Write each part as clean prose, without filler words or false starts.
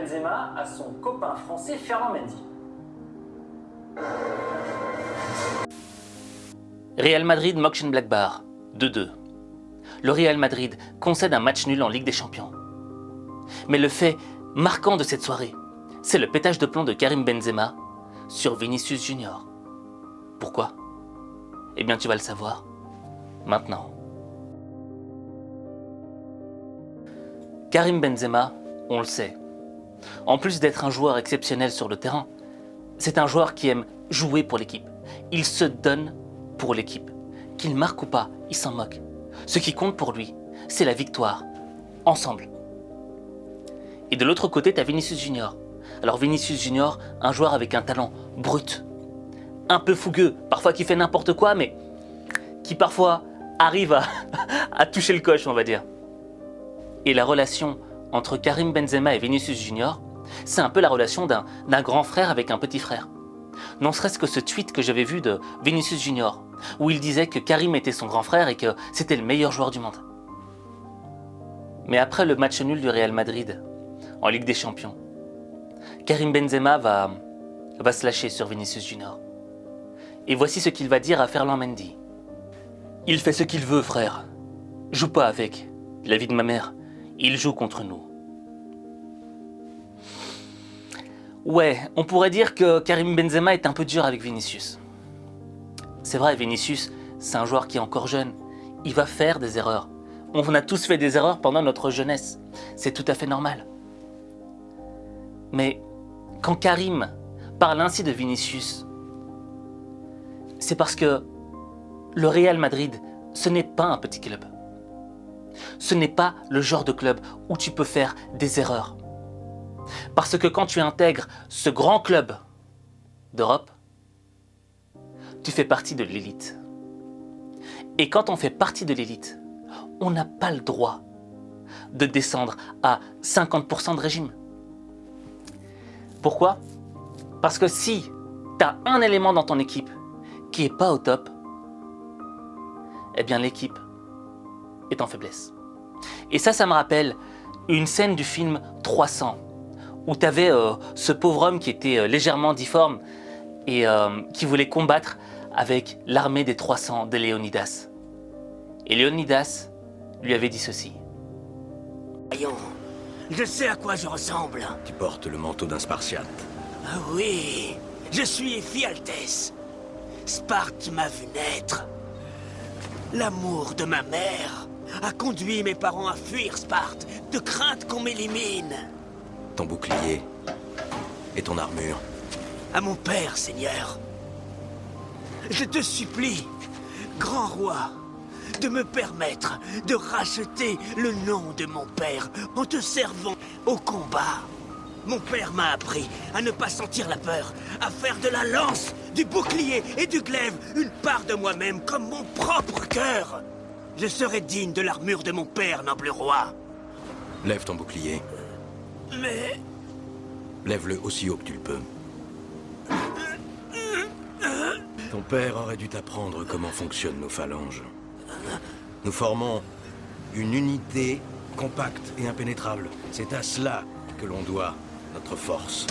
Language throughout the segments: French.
Benzema à son copain français Ferland Mendy. Real Madrid Mönchengladbach, 2-2. Le Real Madrid concède un match nul en Ligue des Champions. Mais le fait marquant de cette soirée, c'est le pétage de plomb de Karim Benzema sur Vinicius Junior. Pourquoi ? Eh bien, tu vas le savoir maintenant. Karim Benzema, on le sait, en plus d'être un joueur exceptionnel sur le terrain, c'est un joueur qui aime jouer pour l'équipe. Il se donne pour l'équipe. Qu'il marque ou pas, il s'en moque. Ce qui compte pour lui, c'est la victoire. Ensemble. Et de l'autre côté, tu as Vinicius Junior. Alors Vinicius Junior, un joueur avec un talent brut. Un peu fougueux, parfois qui fait n'importe quoi, mais qui parfois arrive à toucher le coche, on va dire. Et la relation entre Karim Benzema et Vinicius Junior, c'est un peu la relation d'un grand frère avec un petit frère. Non serait-ce que ce tweet que j'avais vu de Vinicius Junior, où il disait que Karim était son grand frère et que c'était le meilleur joueur du monde. Mais après le match nul du Real Madrid, en Ligue des Champions, Karim Benzema va se lâcher sur Vinicius Junior. Et voici ce qu'il va dire à Ferland Mendy. Il fait ce qu'il veut, frère. Joue pas avec. La vie de ma mère, il joue contre nous. Ouais, on pourrait dire que Karim Benzema est un peu dur avec Vinicius. C'est vrai, Vinicius, c'est un joueur qui est encore jeune. Il va faire des erreurs. On a tous fait des erreurs pendant notre jeunesse. C'est tout à fait normal. Mais quand Karim parle ainsi de Vinicius, c'est parce que le Real Madrid, ce n'est pas un petit club. Ce n'est pas le genre de club où tu peux faire des erreurs. Parce que quand tu intègres ce grand club d'Europe, tu fais partie de l'élite. Et quand on fait partie de l'élite, on n'a pas le droit de descendre à 50% de régime. Pourquoi ? Parce que si tu as un élément dans ton équipe qui n'est pas au top, eh bien l'équipe est en faiblesse. Et ça me rappelle une scène du film 300, où tu avais ce pauvre homme qui était légèrement difforme et qui voulait combattre avec l'armée des 300 de Léonidas. Et Léonidas lui avait dit ceci. Voyons, je sais à quoi je ressemble. Tu portes le manteau d'un Spartiate. Ah oui, je suis Ephialtès. Sparte m'a vu naître. L'amour de ma mère a conduit mes parents à fuir Sparte, de crainte qu'on m'élimine. Ton bouclier et ton armure. À mon père, Seigneur. Je te supplie, grand roi, de me permettre de racheter le nom de mon père en te servant au combat. Mon père m'a appris à ne pas sentir la peur, à faire de la lance, du bouclier et du glaive une part de moi-même comme mon propre cœur. Je serai digne de l'armure de mon père, noble roi. Lève ton bouclier. Mais... Lève-le aussi haut que tu le peux. Ton père aurait dû t'apprendre comment fonctionnent nos phalanges. Nous formons une unité compacte et impénétrable. C'est à cela que l'on doit notre force.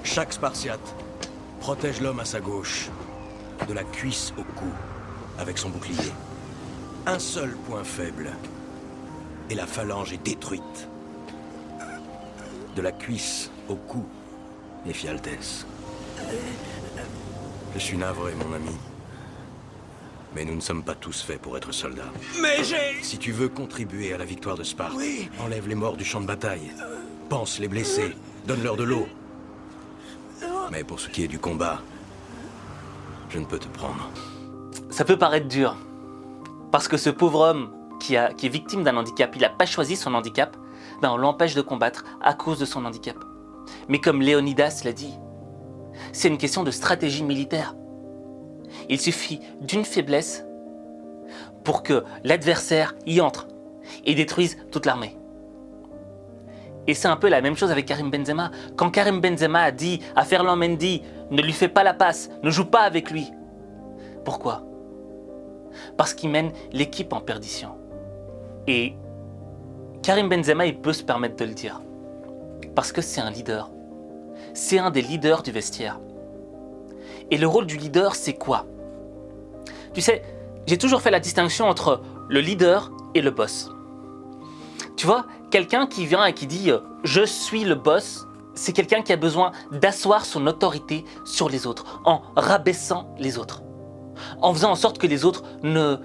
Chaque Spartiate protège l'homme à sa gauche, de la cuisse au cou, avec son bouclier. Un seul point faible, et la phalange est détruite. De la cuisse au cou, Ephialtès. Je suis navré, mon ami. Mais nous ne sommes pas tous faits pour être soldats. Mais j'ai... Si tu veux contribuer à la victoire de Sparte, Oui. enlève les morts du champ de bataille. Pense les blessés, donne-leur de l'eau. Mais pour ce qui est du combat, je ne peux te prendre. Ça peut paraître dur, parce que ce pauvre homme qui est victime d'un handicap, il n'a pas choisi son handicap, ben on l'empêche de combattre à cause de son handicap. Mais comme Léonidas l'a dit, c'est une question de stratégie militaire. Il suffit d'une faiblesse pour que l'adversaire y entre et détruise toute l'armée. Et c'est un peu la même chose avec Karim Benzema. Quand Karim Benzema a dit à Ferland Mendy « Ne lui fais pas la passe, ne joue pas avec lui ». Pourquoi ? Parce qu'il mène l'équipe en perdition. Et Karim Benzema, il peut se permettre de le dire. Parce que c'est un leader. C'est un des leaders du vestiaire. Et le rôle du leader, c'est quoi? Tu sais, j'ai toujours fait la distinction entre le leader et le boss. Tu vois, quelqu'un qui vient et qui dit « je suis le boss », c'est quelqu'un qui a besoin d'asseoir son autorité sur les autres, en rabaissant les autres, en faisant en sorte que les autres ne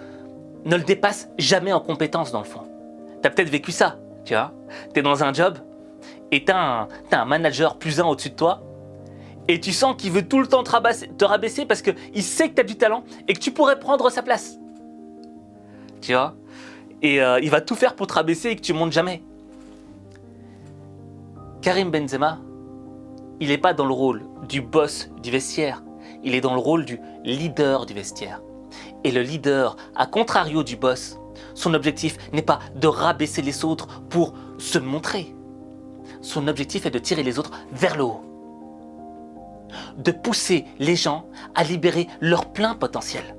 le dépassent jamais en compétence dans le fond. Tu as peut-être vécu ça, tu vois. Tu es dans un job et tu as un manager plus un au-dessus de toi et tu sens qu'il veut tout le temps te rabaisser parce qu'il sait que tu as du talent et que tu pourrais prendre sa place. Tu vois. Et il va tout faire pour te rabaisser et que tu montes jamais. Karim Benzema, il n'est pas dans le rôle du boss du vestiaire, il est dans le rôle du leader du vestiaire. Et le leader, à contrario du boss, son objectif n'est pas de rabaisser les autres pour se montrer. Son objectif est de tirer les autres vers le haut. De pousser les gens à libérer leur plein potentiel.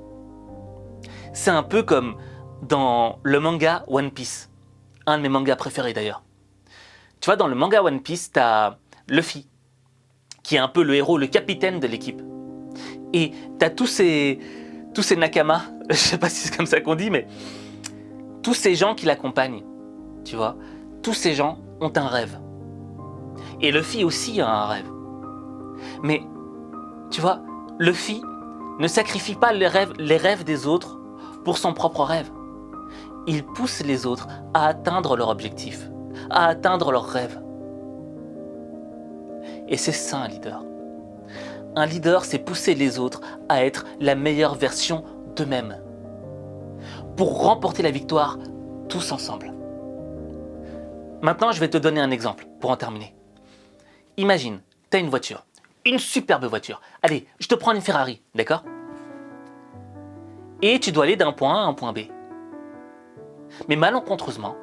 C'est un peu comme dans le manga One Piece, un de mes mangas préférés d'ailleurs. Tu vois, dans le manga One Piece, tu as Luffy, qui est un peu le héros, le capitaine de l'équipe. Et tu as tous ces nakamas, je sais pas si c'est comme ça qu'on dit, mais tous ces gens qui l'accompagnent, tu vois, tous ces gens ont un rêve. Et Luffy aussi a un rêve. Mais, tu vois, Luffy ne sacrifie pas les rêves des autres pour son propre rêve. Il pousse les autres à atteindre leur objectif, à atteindre leurs rêves. Et c'est ça un leader. Un leader, c'est pousser les autres à être la meilleure version d'eux-mêmes. Pour remporter la victoire tous ensemble. Maintenant, je vais te donner un exemple pour en terminer. Imagine, tu as une voiture, une superbe voiture. Allez, je te prends une Ferrari, d'accord? Et tu dois aller d'un point A à un point B. Mais malencontreusement,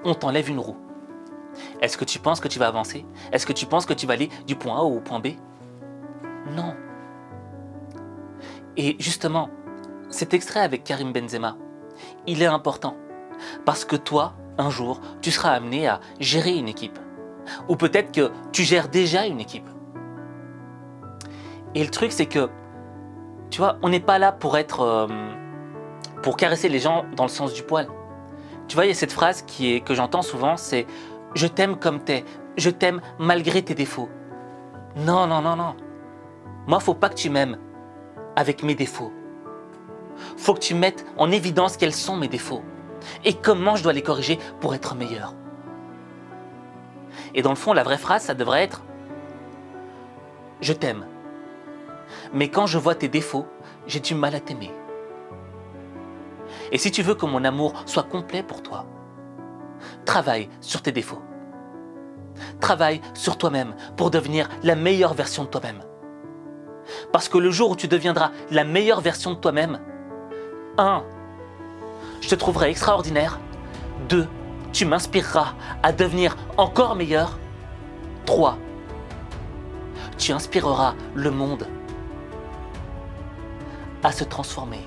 on t'enlève une roue. Est-ce que tu penses que tu vas avancer? Est-ce que tu penses que tu vas aller du point A au point B? Non. Et justement, cet extrait avec Karim Benzema, il est important. Parce que toi, un jour, tu seras amené à gérer une équipe. Ou peut-être que tu gères déjà une équipe. Et le truc, c'est que, tu vois, on n'est pas là pour pour caresser les gens dans le sens du poil. Tu vois, il y a cette phrase que j'entends souvent, c'est « je t'aime comme t'es, je t'aime malgré tes défauts ». Non, non, non, non. Moi, faut pas que tu m'aimes avec mes défauts. Faut que tu mettes en évidence quels sont mes défauts et comment je dois les corriger pour être meilleur. Et dans le fond, la vraie phrase, ça devrait être « je t'aime, mais quand je vois tes défauts, j'ai du mal à t'aimer. Et si tu veux que mon amour soit complet pour toi, travaille sur tes défauts. Travaille sur toi-même pour devenir la meilleure version de toi-même. Parce que le jour où tu deviendras la meilleure version de toi-même, 1. Je te trouverai extraordinaire. 2. Tu m'inspireras à devenir encore meilleur. 3. Tu inspireras le monde à se transformer.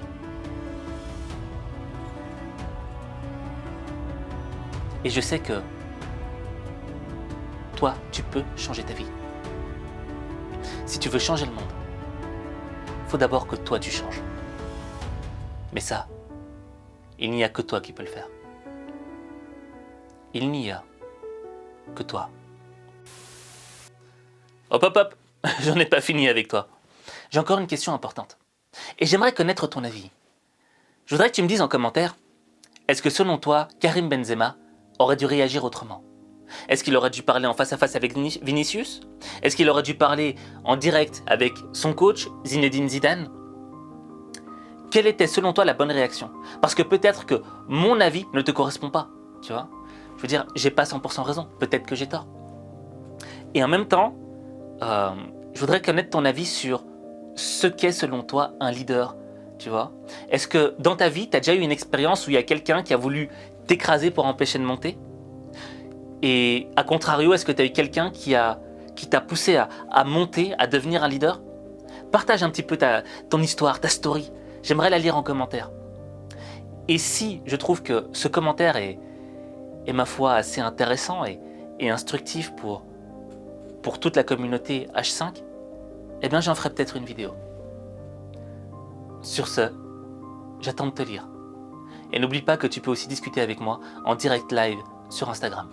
Et je sais que toi, tu peux changer ta vie. Si tu veux changer le monde, il faut d'abord que toi, tu changes. Mais ça, il n'y a que toi qui peux le faire. Il n'y a que toi. Hop, hop, hop, j'en ai pas fini avec toi. J'ai encore une question importante. Et j'aimerais connaître ton avis. Je voudrais que tu me dises en commentaire, est-ce que selon toi, Karim Benzema aurait dû réagir autrement? Est-ce qu'il aurait dû parler en face à face avec Vinicius? Est-ce qu'il aurait dû parler en direct avec son coach, Zinedine Zidane? Quelle était selon toi la bonne réaction? Parce que peut-être que mon avis ne te correspond pas, tu vois? Je veux dire, j'ai pas 100% raison, peut-être que j'ai tort. Et en même temps, je voudrais connaître ton avis sur ce qu'est selon toi un leader, tu vois? Est-ce que dans ta vie, tu as déjà eu une expérience où il y a quelqu'un qui a voulu t'écraser pour empêcher de monter? Et à contrario, est-ce que tu as eu quelqu'un qui t'a poussé à monter, à devenir un leader? Partage un petit peu ton histoire, ta story. J'aimerais la lire en commentaire. Et si je trouve que ce commentaire est ma foi, assez intéressant et et instructif pour toute la communauté H5, eh bien j'en ferai peut-être une vidéo. Sur ce, j'attends de te lire. Et n'oublie pas que tu peux aussi discuter avec moi en direct live sur Instagram.